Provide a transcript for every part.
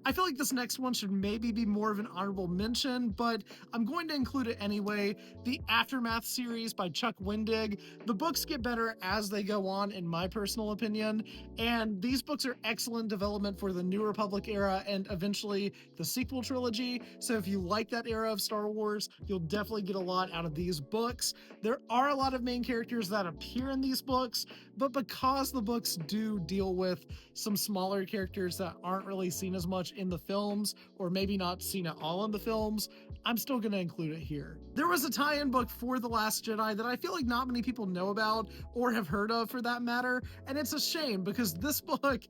I feel like this next one should maybe be more of an honorable mention, but I'm going to include it anyway. The Aftermath series by Chuck Wendig. The books get better as they go on, in my personal opinion, and these books are excellent development for the New Republic era and eventually the sequel trilogy. So if you like that era of Star Wars, you'll definitely get a lot out of these books. There are a lot of main characters that appear in these books, but because the books do deal with some smaller characters that aren't really seen as much in the films, or maybe not seen at all in the films, I'm still going to include it here. There was a tie-in book for The Last Jedi that I feel like not many people know about or have heard of for that matter, and it's a shame because this book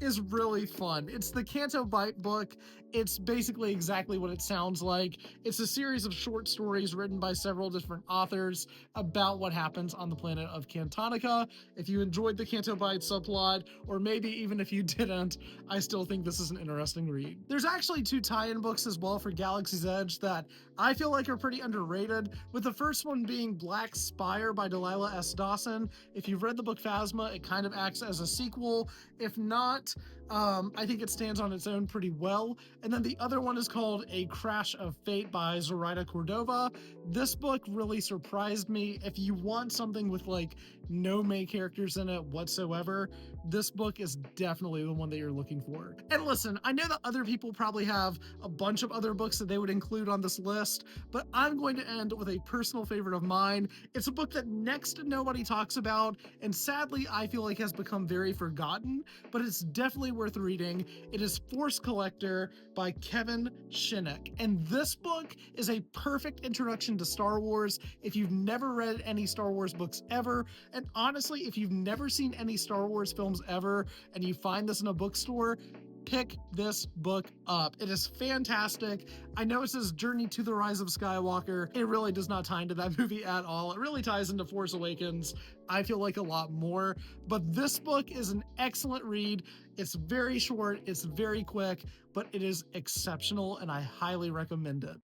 is really fun. It's the Canto Bight book. It's basically exactly what it sounds like. It's a series of short stories written by several different authors about what happens on the planet of Cantonica. If you enjoyed the Canto Bight subplot, or maybe even if you didn't, I still think this is an interesting read. There's actually two tie-in books as well for Galaxy's Edge that I feel like are pretty underrated, with the first one being Black Spire by Delilah S. Dawson. If you've read the book Phasma, it kind of acts as a sequel. If not, I think it stands on its own pretty well. And then the other one is called A Crash of Fate by Zoraida Cordova. This book really surprised me. If you want something with like no main characters in it whatsoever, this book is definitely the one that you're looking for. And listen, I know that other people probably have a bunch of other books that they would include on this list, but I'm going to end with a personal favorite of mine. It's a book that next to nobody talks about, and sadly, I feel like has become very forgotten, but it's definitely worth reading. It is Force Collector by Kevin Shinick. And this book is a perfect introduction to Star Wars if you've never read any Star Wars books ever. And honestly, if you've never seen any Star Wars films ever and you find this in a bookstore, pick this book up. It is fantastic. I know it says Journey to the Rise of Skywalker. It really does not tie into that movie at all. It really ties into Force Awakens, I feel like, a lot more. But this book is an excellent read. It's very short, it's very quick, but it is exceptional, and I highly recommend it.